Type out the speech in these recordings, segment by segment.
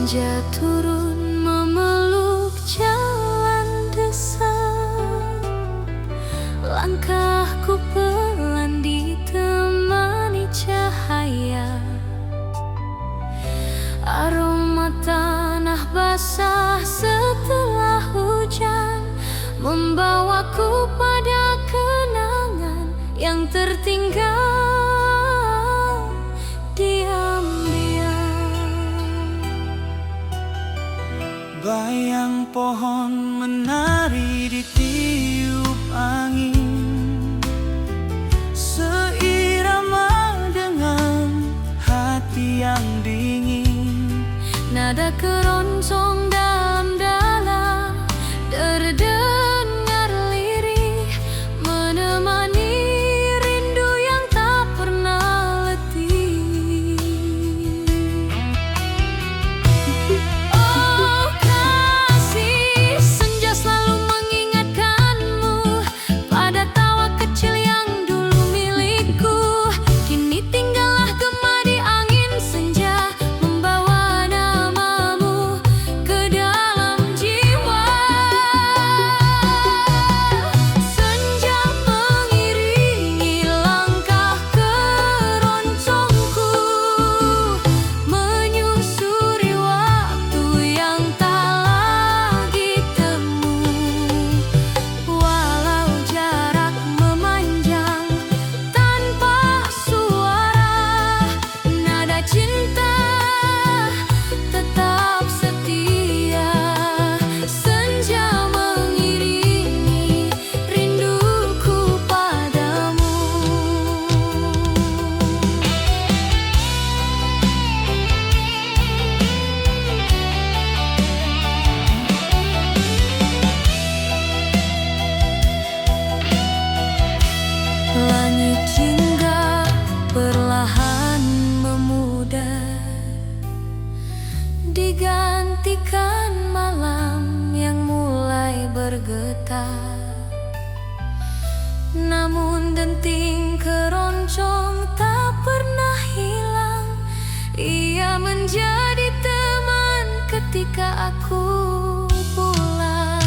Senja turun memeluk jalan desa, langkahku pelan ditemani cahaya. Aroma tanah basah setelah hujan membawaku pada kenangan yang tertinggal diam-diam. Bayang pohon menari di tiup angin, seirama dengan hati yang dingin. Nada keroncong dalam-dalam terdengar lirih, menemani rindu yang tak pernah letih. Oh kasih, senja selalu mengingatkanmu pada tawa kecil yang dulu milikku. Kini tinggallah gema di angin senja, membawa namamu ke dalam jiwa. Senja mengiringi langkah keroncongku, menyusuri waktu yang tak lagi temu. Walau jarak memanjang tanpa suara, nada cinta tetap setia. Senja mengiringi rinduku padamu. Langit jingga perlahan memudar, digantikan malam yang mulai bergetar. Namun denting keroncong tak pernah hilang, ia menjadi teman ketika aku pulang.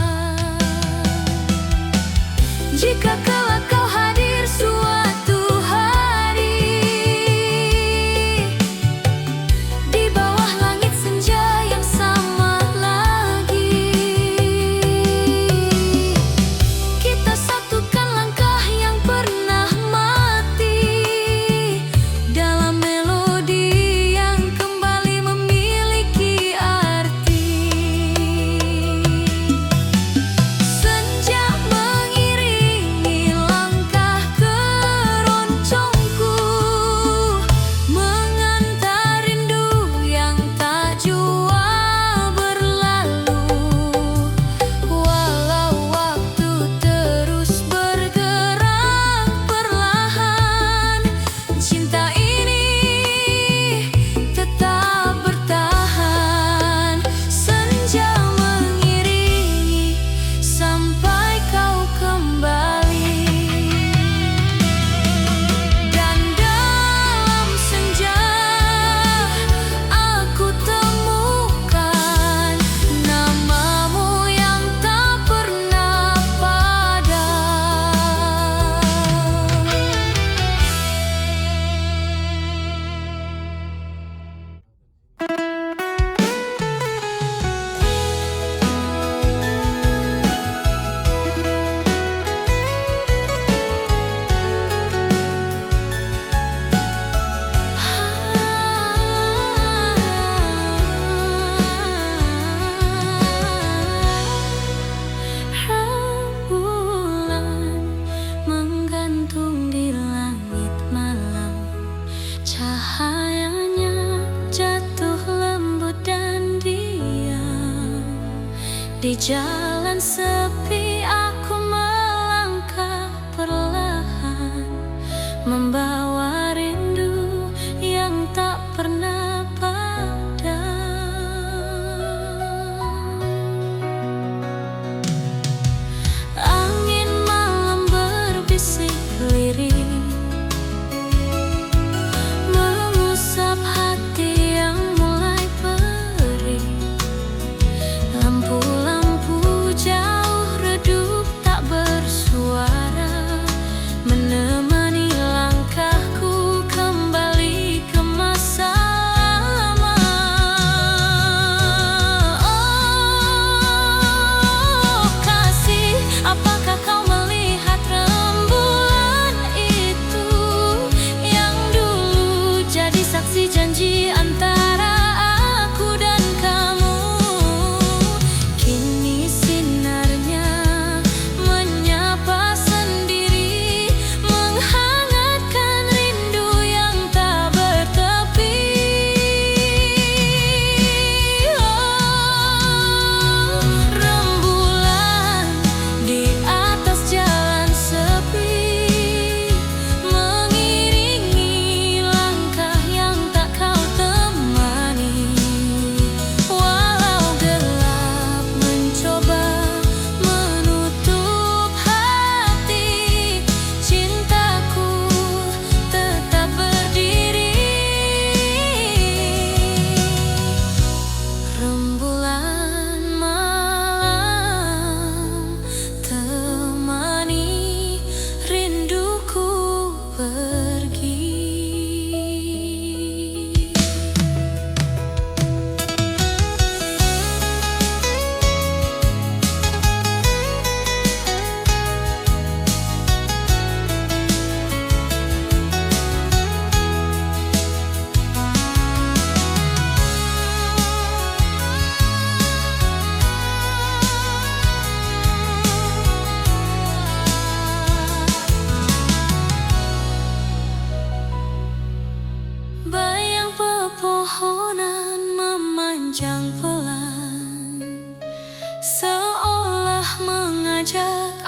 Jika kelak kau hadir suatu hari di bawah langit senja yang sama lagi, kita satukan langkah yang pernah mati dalam melodi yang kembali memiliki arti. Senja mengiringi langkah keroncongku, mengantar rindu yang tak jua berlalu. Walau waktu terus bergerak perlahan, cinta ini tetap bertahan. Senja mengiringi sampai kau kembali, dan dalam senja aku temukan namamu yang tak pernah padam. Rembulan menggantung di langit malam, cahayanya jatuh lembut dan diam. Di jalan sepi aku melangkah perlahan, membawa rindu yang tak pernah padam. Angin malam berbisik lirih, mengusap hati yang mulai perih.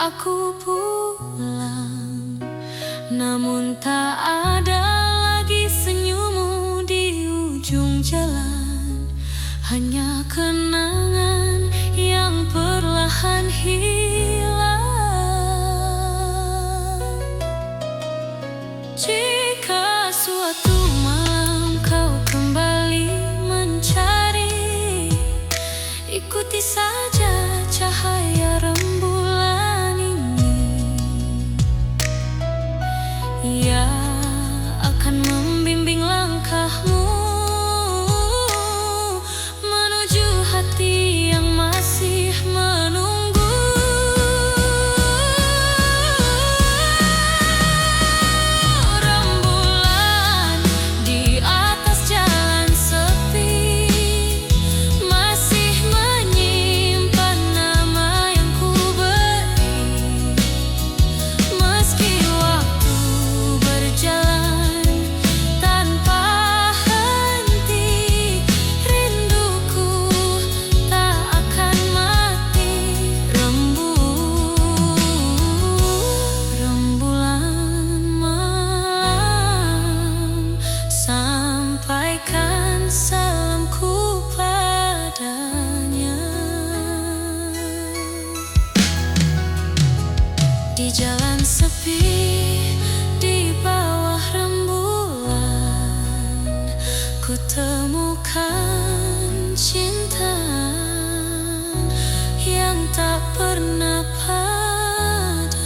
aku pulang, namun tak ada lagi senyummu di ujung jalan. Hanya kenangan yang perlahan hilang. Jika suatu malam kau kembali mencari, ikuti saja cahaya rembulan ini. Ia akan membimbing langkahmu menuju hati yang masih menunggu. Rembulan di atas jalan sepi masih menyimpan nama yang ku beri. Meski waktu berjalan tanpa henti, rinduku tak akan mati. Rembulan malam, sampaikan salamku padanya. Di jalan sepi, di bawah rembulan, ku temukan cinta yang tak pernah padam.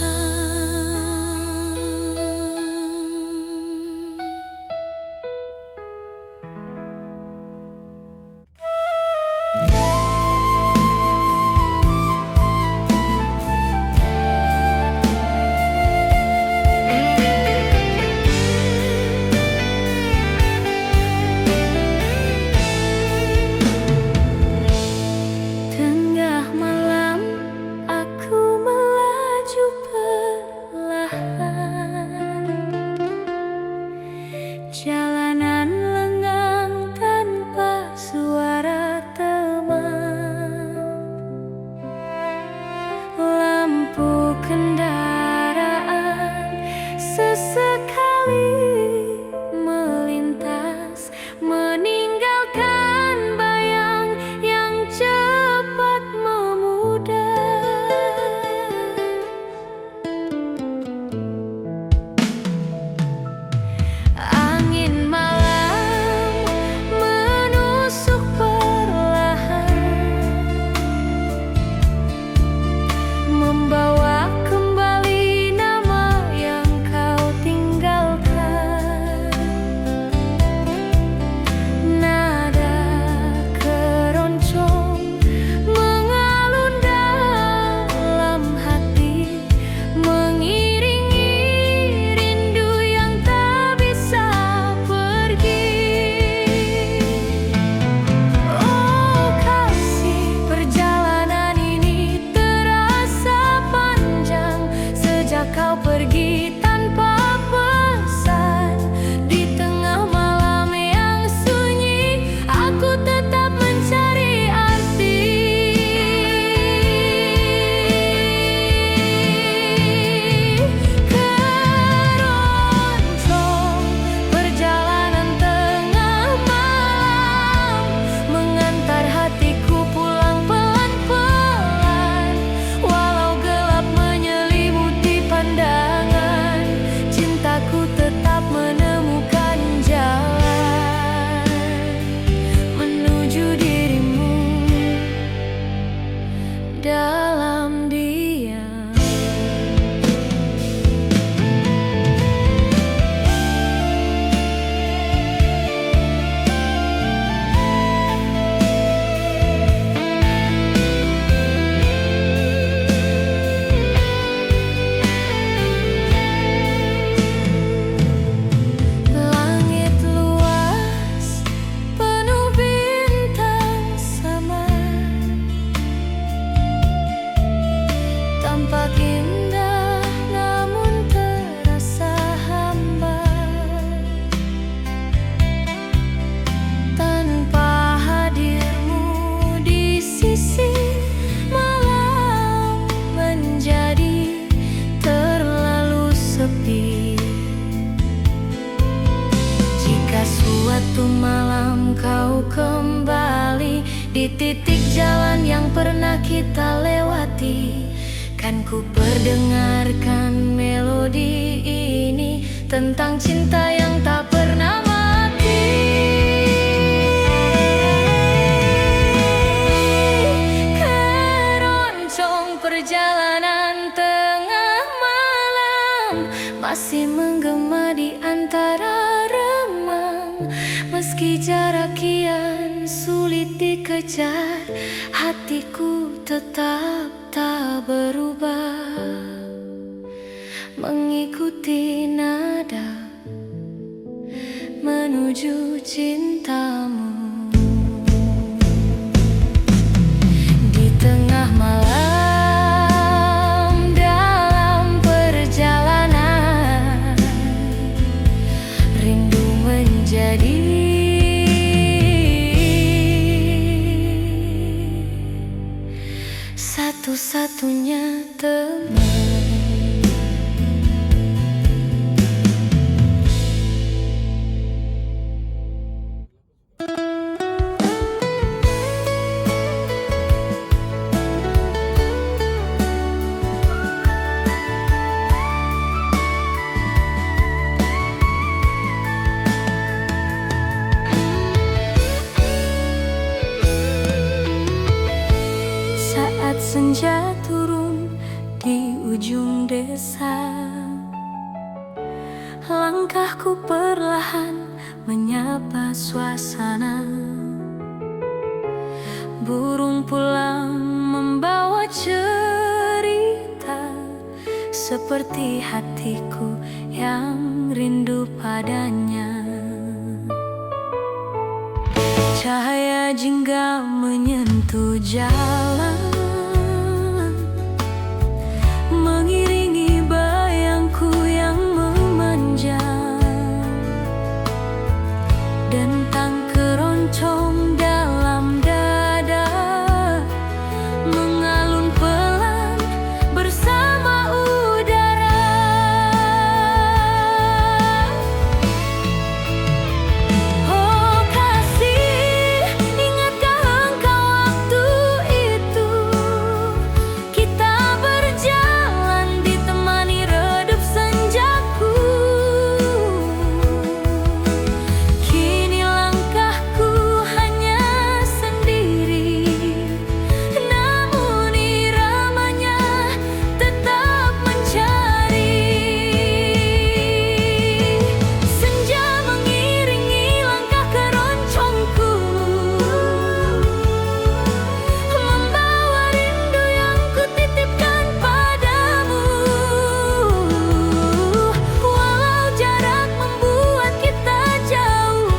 titik jalan yang pernah kita lewati, kan ku perdengarkan melodi ini tentang cinta yang tak pernah mati. Keroncong perjalanan tengah malam masih menggema di antara remang. Meski jarak kian sulit dikejar, hatiku tetap tak berubah, mengikuti nada menuju cintamu. Di tengah malam dalam perjalanan, rindu menjadi satu-satunya teman. Senja turun di ujung desa, langkahku perlahan menyapa suasana. Burung pulang membawa cerita, seperti hatiku yang rindu padanya. Cahaya jingga menyentuh jalan, mengiringi bayangku yang memanjang. Dentang keroncong dalam dada mengalun pelan bersama udara. Oh kasih, ingatkah engkau waktu itu kita berjalan ditemani redup senjaku. Kini langkahku hanya sendiri, namun iramanya tetap mencari. Senja mengiringi langkah keroncongku, membawa rindu yang kutitipkan padamu. Walau jarak membuat kita jauh,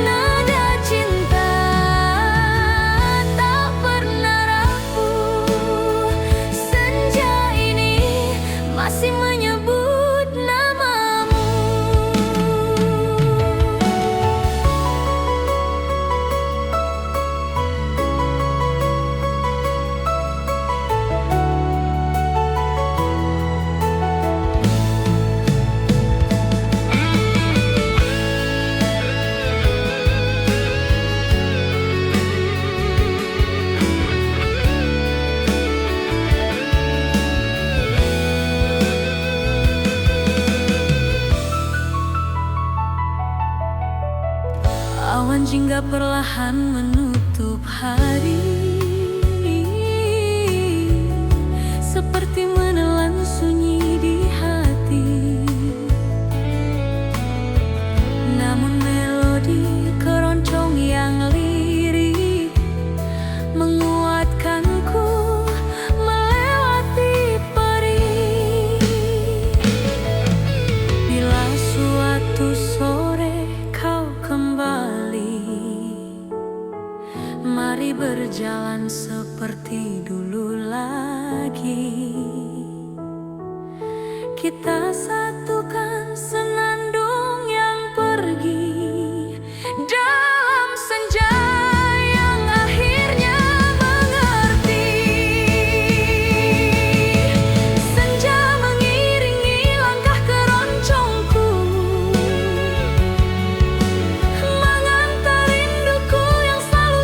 nada cinta tak pernah rapuh. Senja ini masih menyebut namamu. Awan jingga perlahan menutup hari, seperti menelan sunyi di hati. Namun melodi keroncong yang lirik menguatkanku melewati perih. Bila suatu sore kau kembali, mari berjalan seperti dulu lagi. Kita satukan senandung yang pergi dalam senja yang akhirnya mengerti. Senja mengiringi langkah keroncongku, mengantar rinduku yang selalu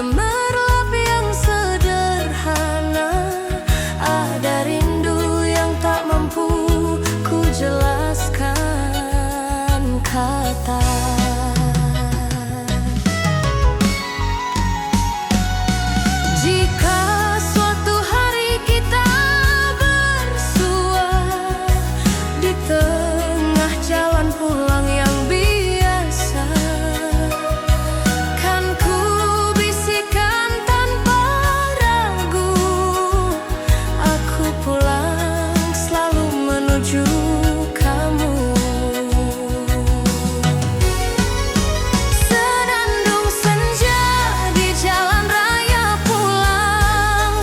gemerlap yang sederhana. Ada rindu yang tak mampu ku jelaskan kata. Jika suatu hari kita bersua di tengah jalan pulang yang biasa, kan ku bisikan tanpa ragu, aku pulang selalu menuju kamu. Senandung senja di jalan raya pulang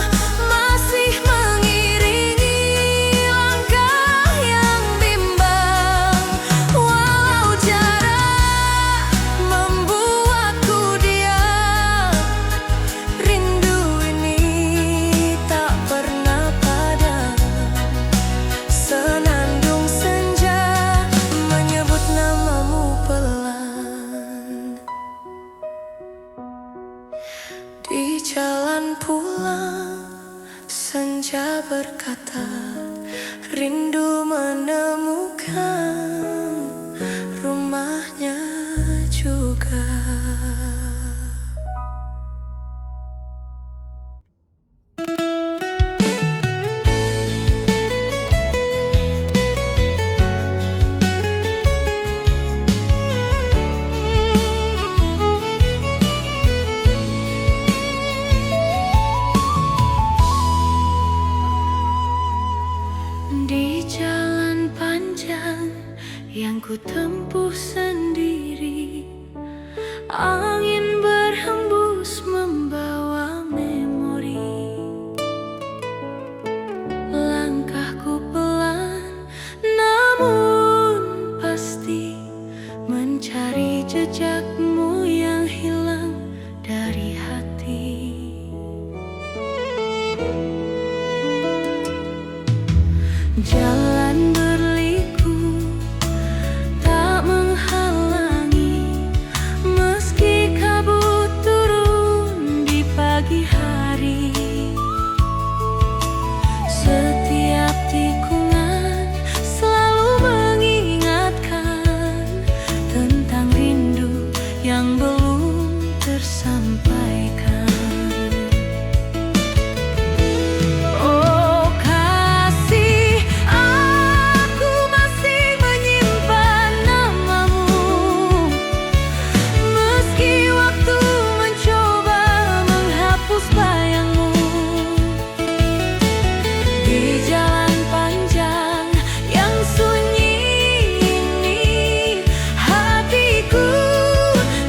masih mengiringi langkah yang bimbang. Walau jarak membuatku diam, rindu ini tak pernah padam. Senandung senja menyebut namamu pelan. Di jalan pulang senja berkata, rindu menemukan rumahnya juga. Di jalan panjang yang ku tempuh sendiri, angin berhembus membawa memori. Langkahku pelan namun pasti, mencari jejakmu yang hilang dari hati. Jalan berliku tak menghalangi, meski kabut turun di pagi hari. Setiap tikungan selalu mengingatkan tentang rindu yang belum tersampaikan. Oh kasih, aku masih menyimpan namamu, meski waktu mencoba menghapus bayangmu. Di jalan panjang yang sunyi ini, hatiku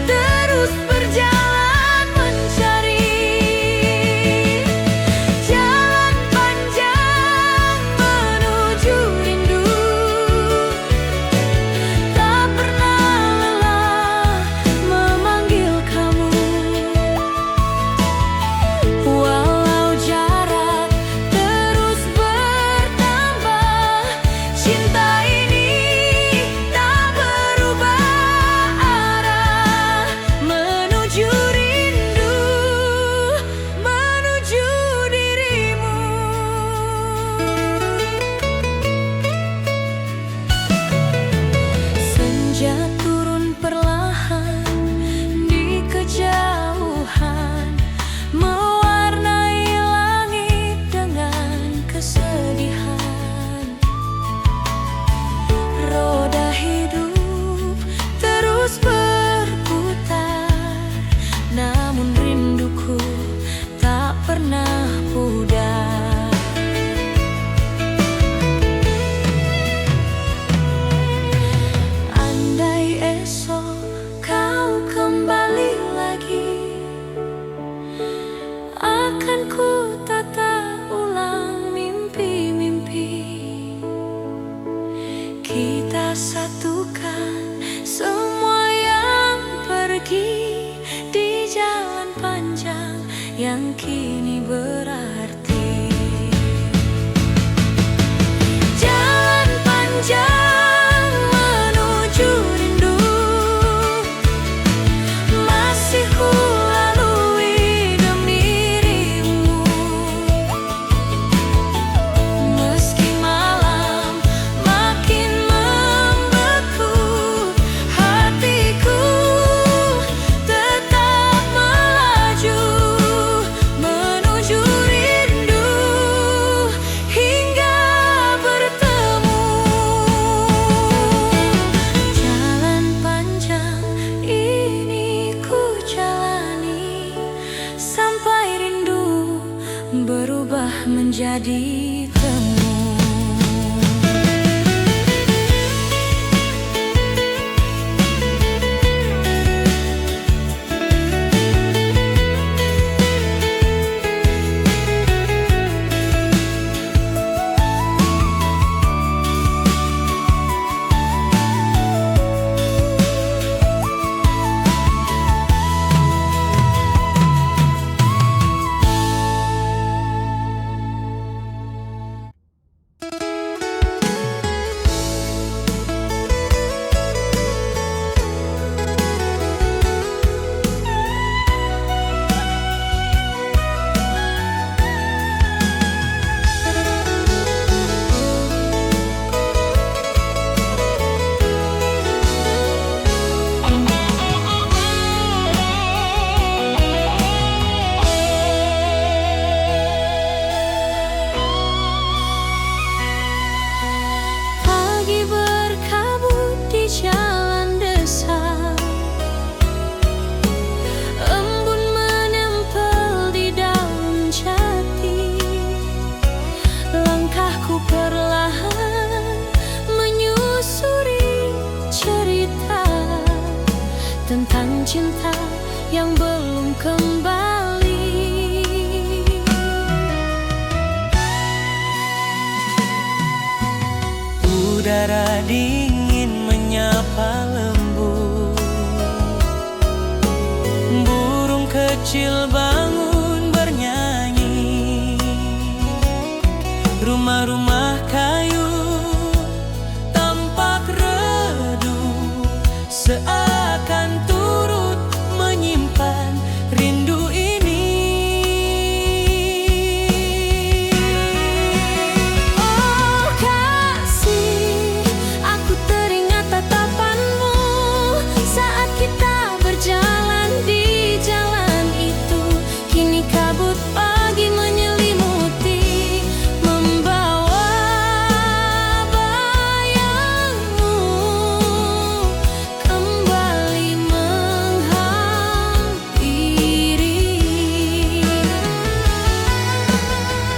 terus berjalan mencari. Jalan panjang menuju rindu, tak pernah lelah memanggil kamu. Walau jarak terus bertambah, cinta ini tak berubah arah, menuju rindu, menuju dirimu. Senja turun perlahan di kejauhan, mewarnai langit dengan kesedihan. Roda hidup terus berputar, namun rinduku tak pernah pudar. Andai esok kau kembali lagi, akan ku tata ulang mimpi-mimpi. Kita satukan semua yang pergi di jalan panjang yang kini berarti. Jalan panjang menuju rindu, masih ku lalui menjadi temu. Tentang cinta yang belum kembali. Udara dingin menyapa lembut, burung kecil bangun bernyanyi, rumah-rumah kayu tampak redup, seakan turut menyimpan rindu ini. Oh kasih, aku teringat tatapanmu saat kita berjalan di jalan itu. Kini kabut pagi menyelimuti, membawa bayangmu kembali menghampiri.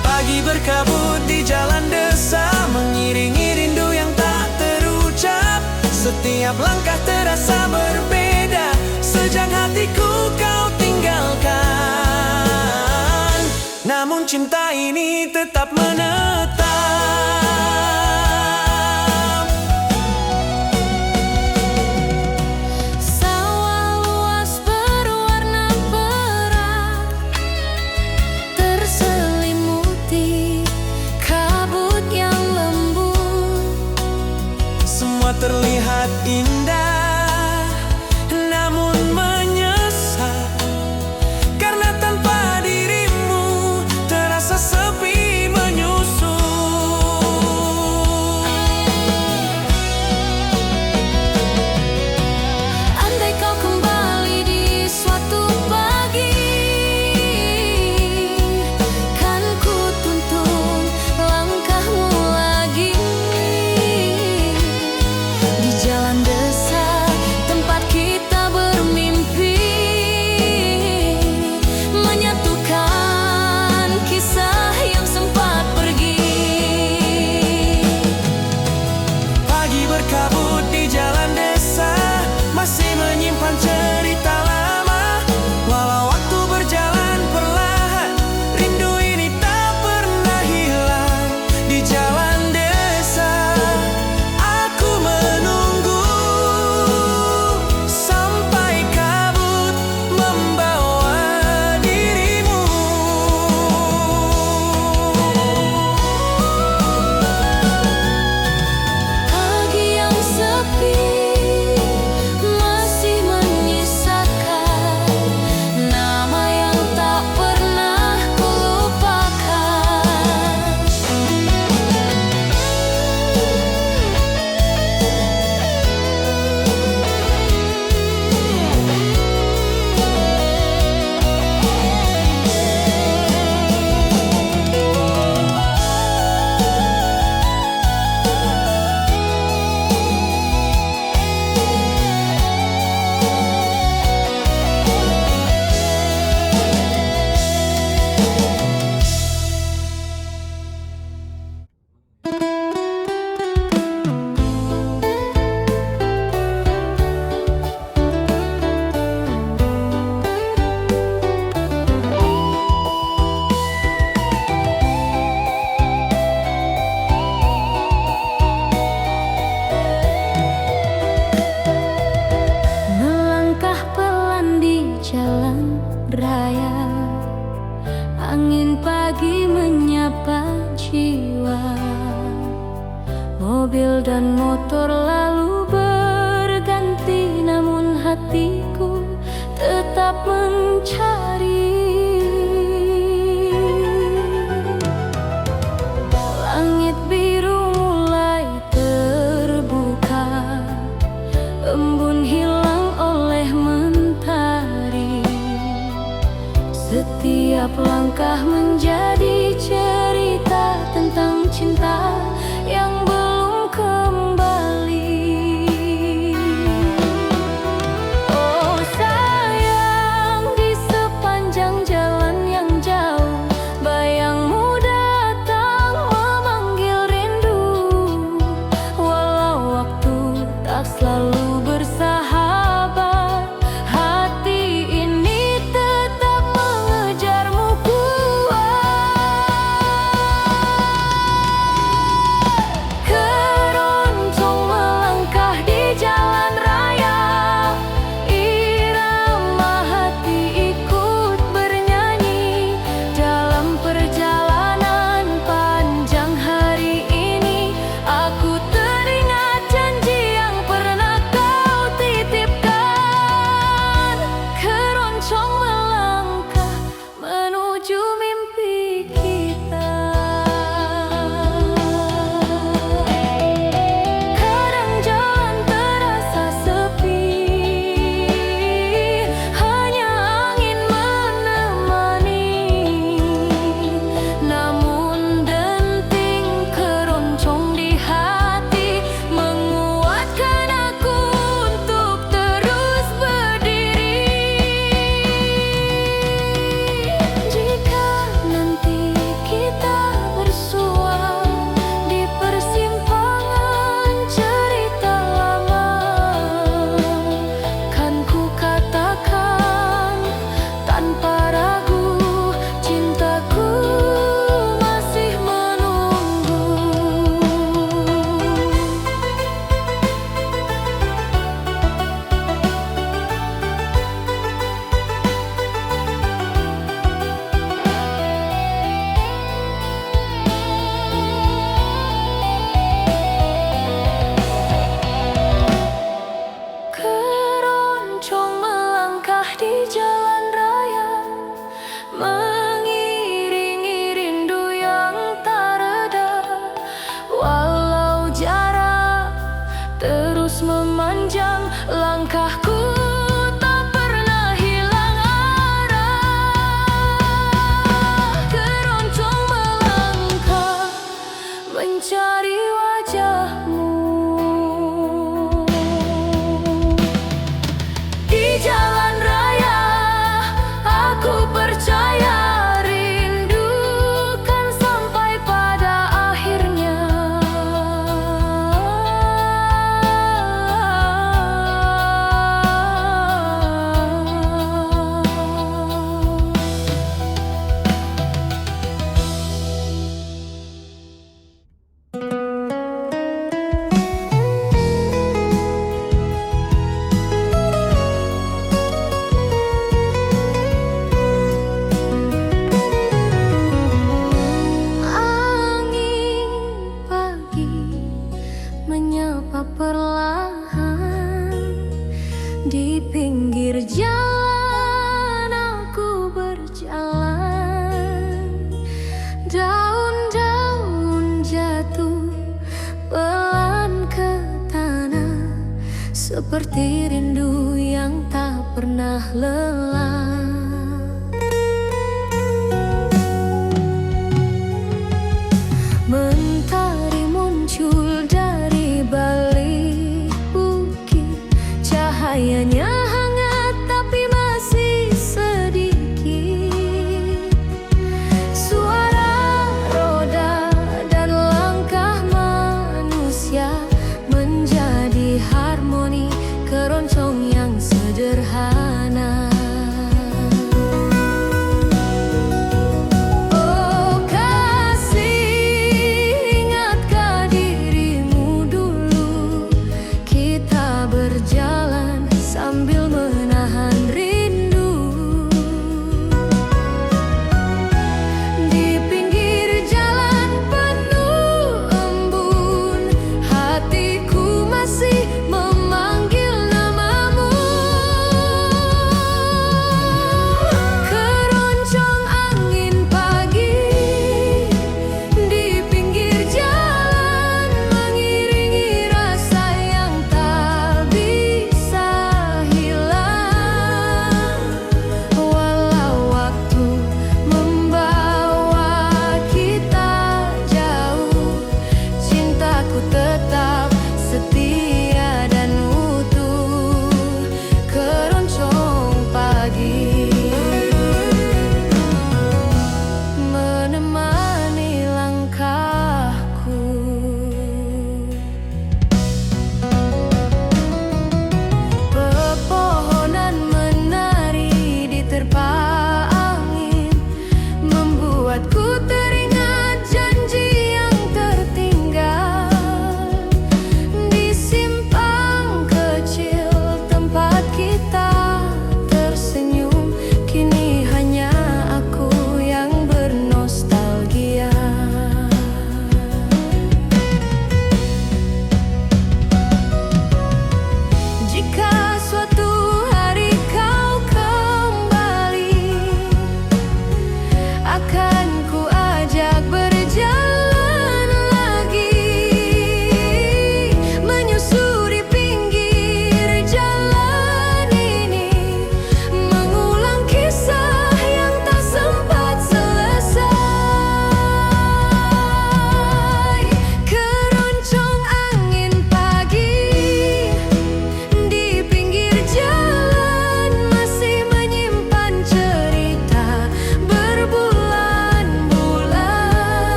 Pagi berkabut di jalan desa, mengiringi rindu yang tak terucap. Setiap langkah terasa berbeda sejak hatiku kau tinggalkan. Namun cinta ini tetap menetap. Sawah luas berwarna perak, terselimuti kabut yang lembut. Semua terlihat indah, namun menyesal, karena tanpa dirimu terasa sepi menyusul. menyapa jiwa. Mobil dan motor lalu berganti, namun hatiku tetap mencari. Langit biru mulai terbuka, embun hilang oleh mentari. Setiap langkah menjadi cerita tentang cinta yang belum kembali. Oh sayang, di sepanjang jalan yang jauh, bayangmu datang memanggil rindu. Walau waktu tak selalu bersahabat, hati ini tetap mengejarmu kuat. Keroncong melangkah di jalan raya, irama hati ikut bernyanyi. Dalam perjalanan panjang hari ini, aku teringat janji yang pernah kau titipkan. Keroncong melangkah menuju mimpi kita. Kadang jalan terasa sepi, hanya angin menemani. Namun denting keroncong di hati menguatkan aku untuk terus berdiri. Jika nanti kita bersua di persimpangan cerita lama, kan ku katakan tanpa ragu, cintaku masih menunggu. Keroncong melangkah di jalan raya, mengiringi rindu yang tak reda. Walau jarak terus memanjang, langkahku tak pernah hilang arah. Keroncong melangkah mencari wajahmu. Di jalan raya, aku percaya rindu kan sampai pada akhirnya. Angin pagi menyapa perlahan, di pinggir jalan aku berjalan. Daun-daun jatuh pelan ke tanah, seperti rindu yang tak pernah lelah. Mentari muncul dari balik bukit, cahayanya hangat tapi masih sedikit. Suara roda dan langkah manusia menjadi harmoni keroncong yang sederhana.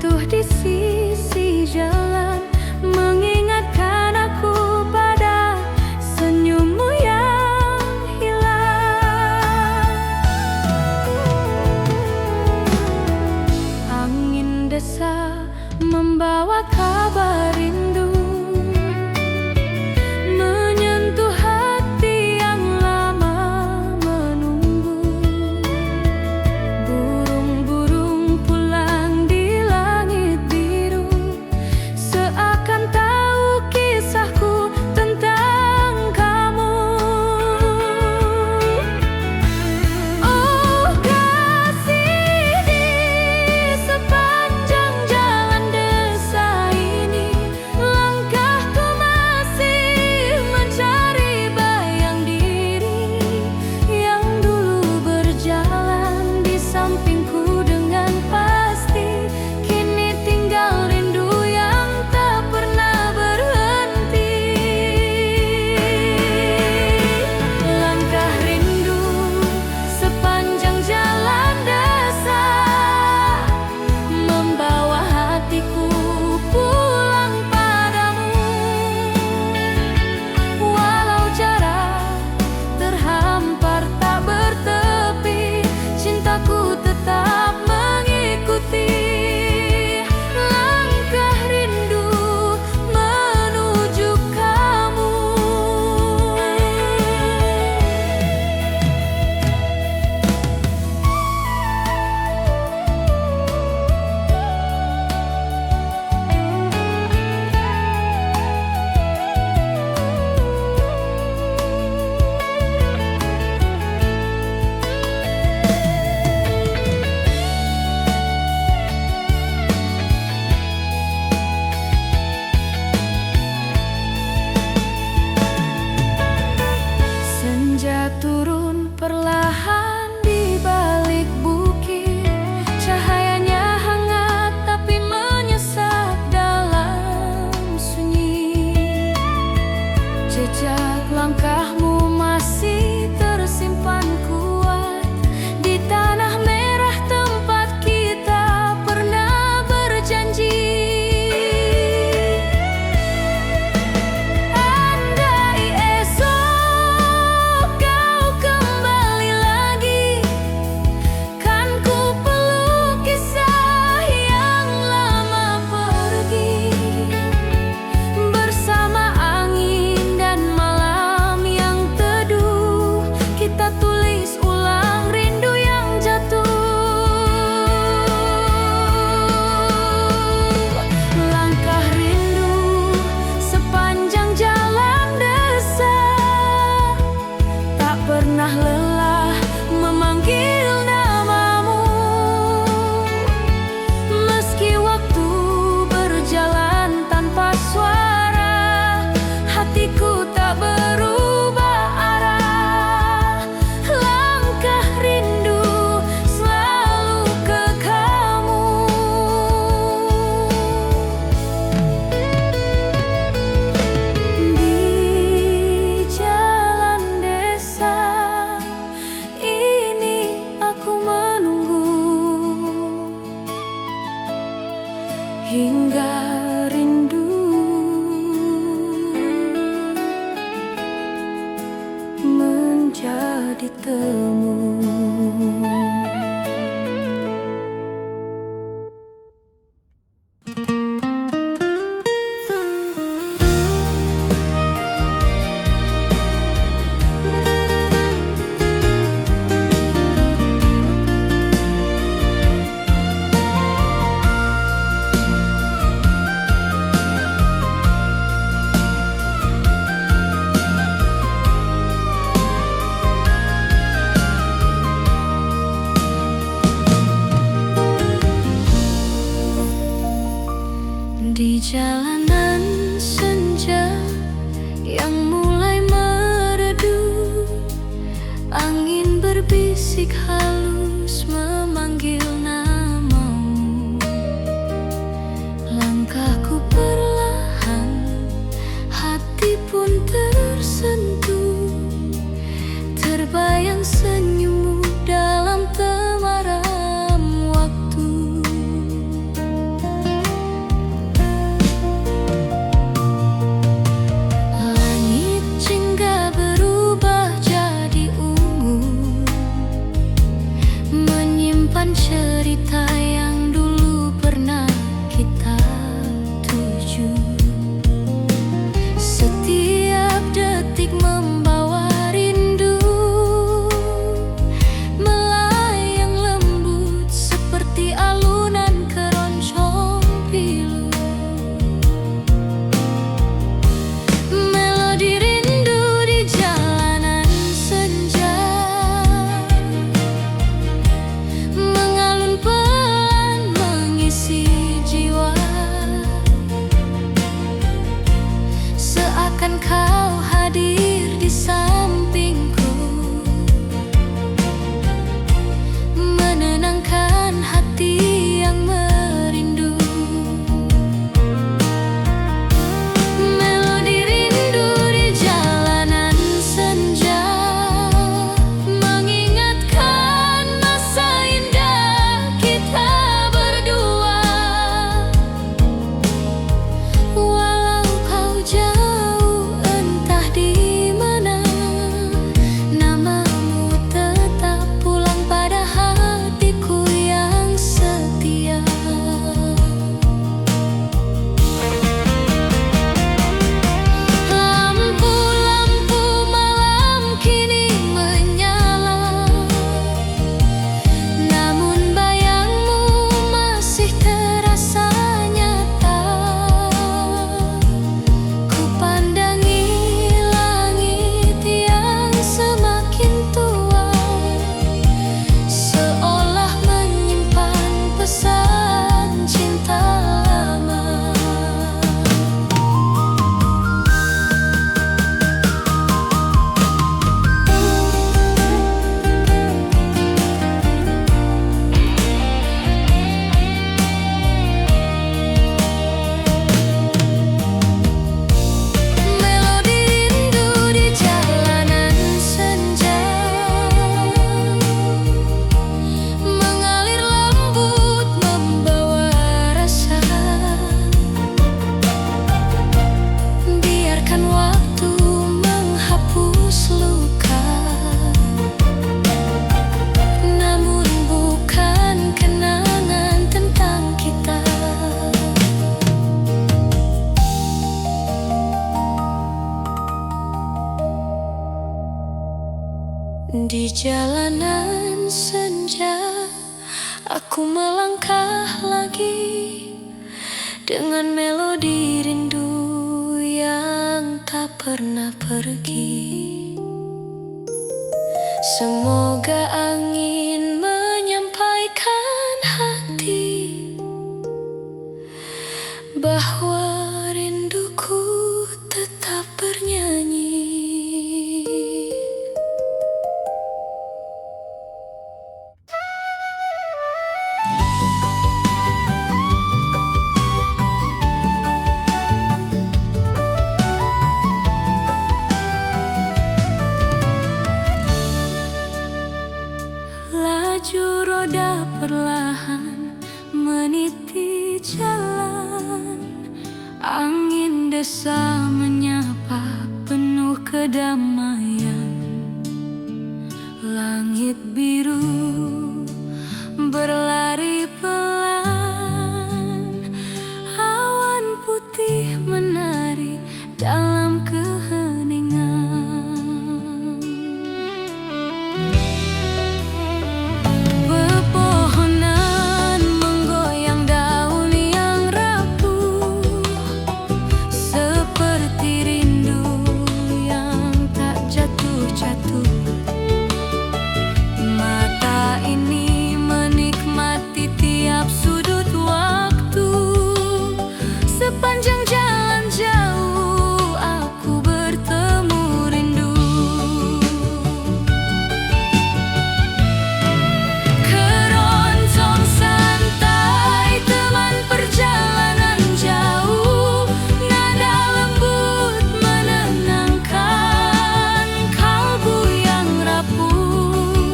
jatuh di sisi jalan, mengingatkan aku pada senyummu yang hilang. Angin desa membawa kabar rindu, menyentuh hati yang lama menunggu. Burung-burung pulang di langit biru, seakan tahu kisahku tentang kamu. Oh kasih, di sepanjang jalan desa ini, langkahku masih mencari bayang diri yang dulu berjalan di sampingku dengan pasti. Kini tinggal rindu yang tak pernah berhenti. Langkah rindu sepanjang jalan desa, membawa hatiku pulang padamu. Walau jarak terhampar tak bertepi, cintaku tetap mengikuti langkah rindu menuju kamu. Senja turun perlahan di balik bukit, cahayanya hangat tapi menyesap dalam sunyi. Jejak langkahmu masih tersimpan kuat di tanah merah tempat kita pernah berjanji. Andai esok kau kembali lagi, kan ku peluk kisah yang lama pergi. Bersama angin dan malam yang teduh, kita tulis ulang rindu yang jatuh. Langkah rindu sepanjang jalan desa, tak pernah lelah memanggil namamu. Meski waktu berjalan tanpa suara, hatiku tak berubah arah. Langkah rindu selalu ke kamu. Di jalan desa ini aku menunggu hingga rindu menjadi temu. Di jalanan senja yang mulai meredup, angin berbisik halus memanggil namamu. Langkahku perlahan, hati pun tersentuh, terbayang senyummu dalam temaram waktu. Di jalanan senja, aku melangkah lagi dengan melodi rindu yang tak pernah pergi. Semoga angin menyampaikan hati bahwa rinduku tetap bernyanyi. Laju roda perlahan meniti jalan, angin desa menyapa penuh kedamaian. Langit biru berlari pelan, awan putih menari dalam keheningan. Pepohonan menggoyang daun yang rapuh, seperti rindu yang tak jatuh-jatuh. Mata ini menikmati tiap sudut waktu. Sepanjang jalan jauh aku bertemu rindu. Keroncong santai teman perjalanan jauh, nada lembut menenangkan kalbu yang rapuh.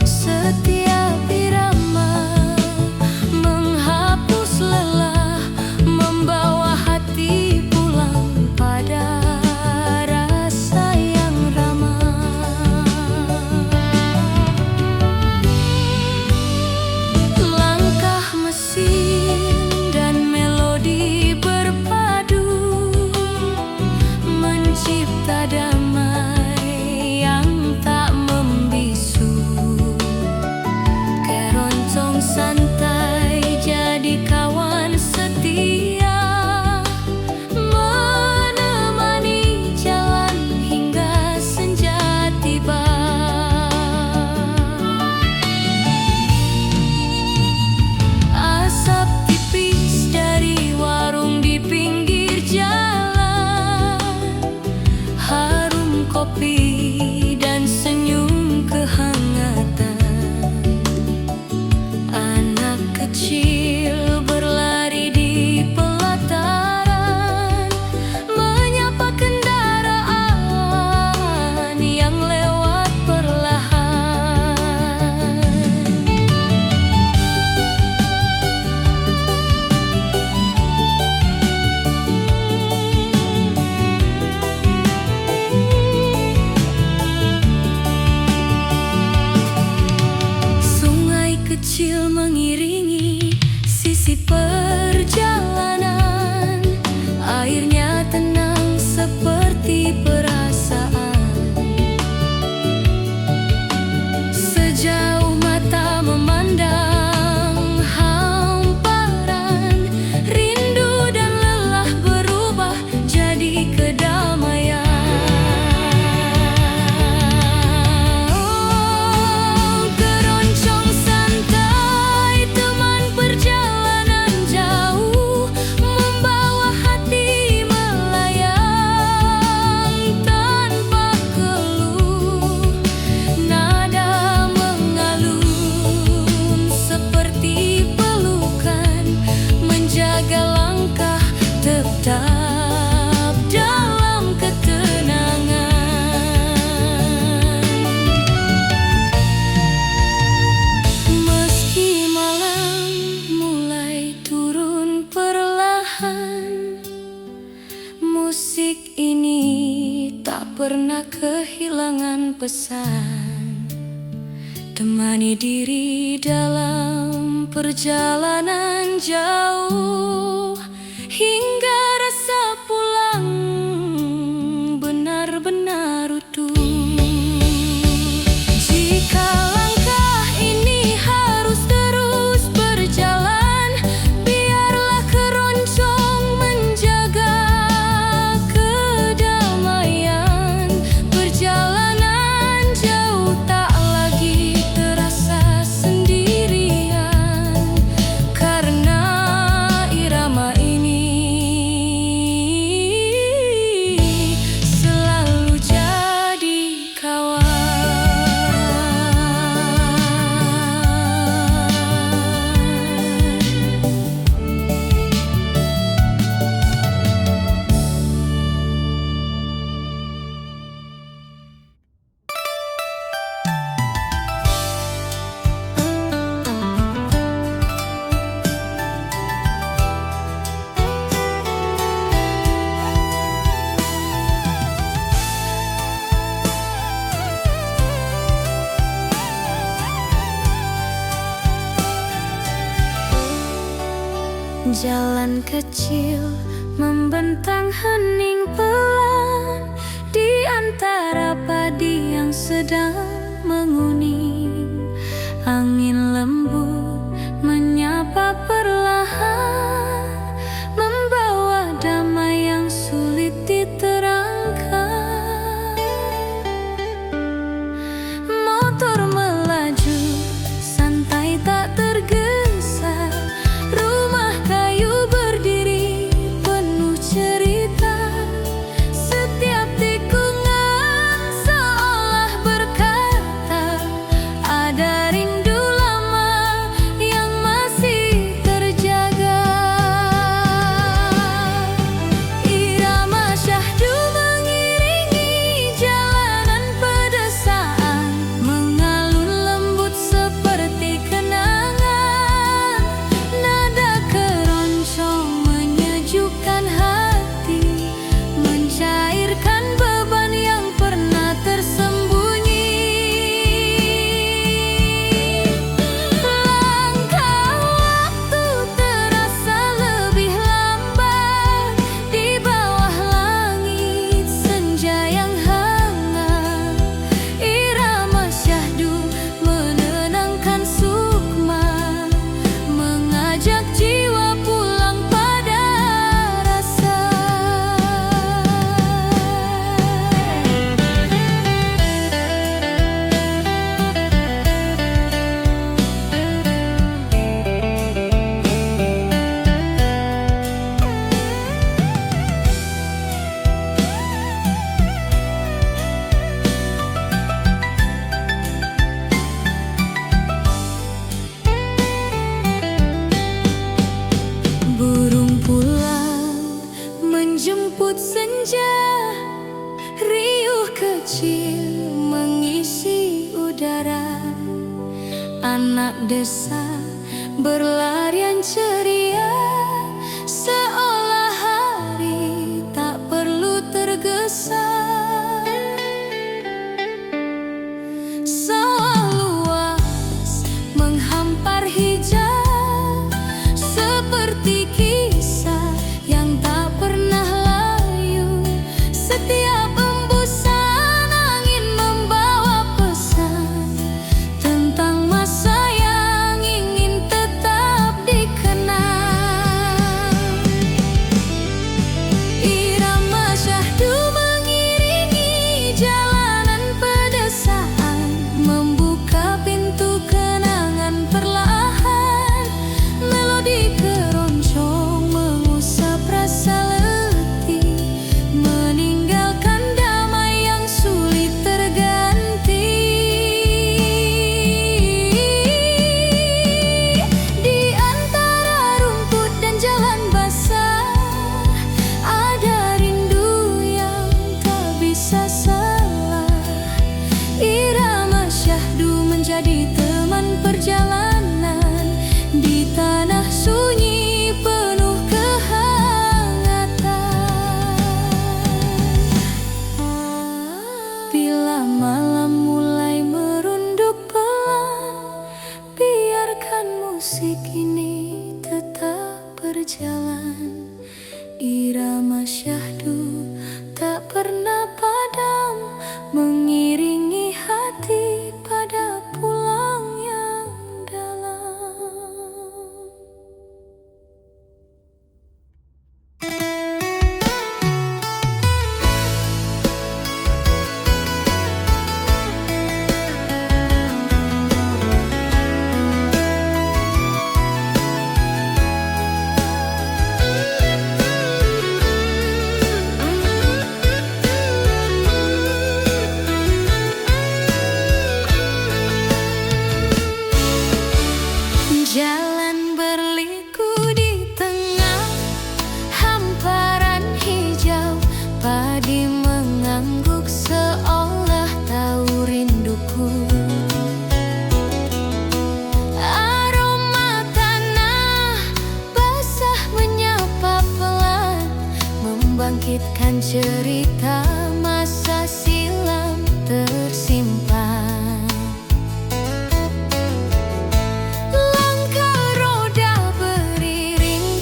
Setiap irama menghapus lelah, membawa hati pulang pada rasa yang ramah. Langkah mesin dan melodi berpadu, mencipta damai yang tak membisu. Keroncong santai jadi kawan setia, menemani jalan hingga senja tiba. Asap tipis dari warung di pinggir jalan, harum kopi dan senyum kehangatan. Anak kecil berlari di pelataran, menyapa kendaraan yang lewat perlahan. Sungai kecil mengiringi sisi perjalanan, airnya tenang seperti perasaan. Sejauh mata memandang hamparan, rindu dan lelah berubah jadi kedamaian. Keroncong santai teman perjalanan jauh, membawa hati melayang tanpa keluh. Nada mengalun seperti pelukan, menjaga langkah tetap dalam ketenangan. Meski malam mulai turun perlahan, musik ini tak pernah kehilangan pesan. Temani diri dalam perjalanan jauh, hingga rasa pulang benar-benar utuh. Jalan kecil membentang hening pelan di antara padi yang sedang menguning. Angin lembut menyapa perlahan, membawa damai yang sulit diterangkan. Motor melaju santai tak tergesa, rumah kayu berdiri penuh cerita. Setiap tikungan seolah berkata, ada rindu lama yang masih terjaga. Irama syahdu mengiringi jalanan pedesaan, mengalun lembut seperti kenangan. Nada keroncong menyejukkan hati, mencairkan beban yang pernah tersembunyi. Langkah waktu terasa lebih lambat di bawah langit senja yang hangat. Irama syahdu menenangkan sukma, mengajak jiwa pulang pada rasa. Burung pulang menjemput senja, riuh kecil mengisi udara. Anak desa berlarian ceria, seolah hari tak perlu tergesa. Sawah luas menghampar hijau, seperti kisah yang tak pernah layu. Setiap embusan angin membawa pesan tentang masa yang ingin tetap dikenang. Irama syahdu mengiringi jalanan pedesaan, membuka pintu kenangan perlahan. Melodi keroncong mengusap rasa letih, meninggalkan damai yang sulit terganti. Di antara rumput dan jalan basah, ada rindu yang tak bisa salah. Irama syahdu menjadi teman perjalanan di tanah sunyi penuh kehangatan. Bila malam mulai merunduk pelan, biarkan musik ini tetap berjalan. Irama syahdu tak pernah padam, mengiringi hati pada pulang yang dalam. Jalan berliku di tengah hamparan hijau, padi mengangguk seolah tahu rinduku. Aroma tanah basah menyapa pelan, membangkitkan cerita masa silam tersimpan. Langkah roda beriring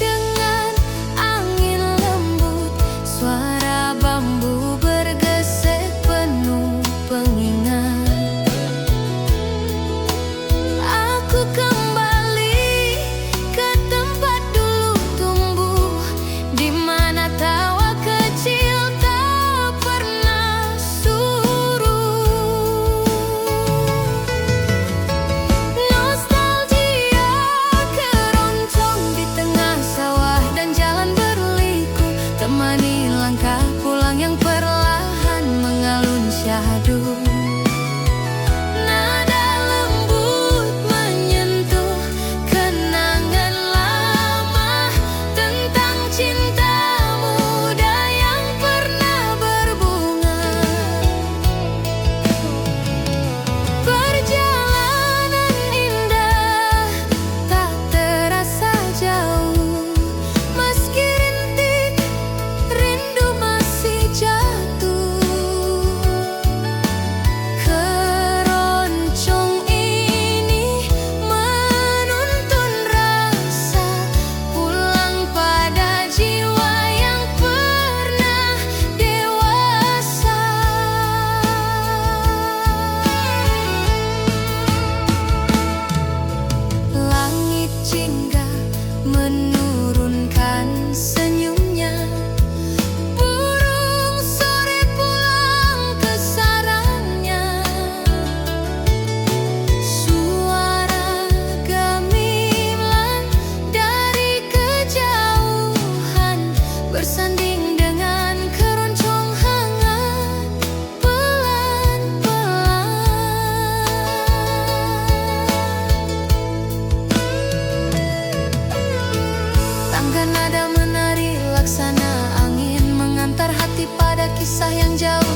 Bangga nada menari laksana angin, mengantar hati pada kisah yang jauh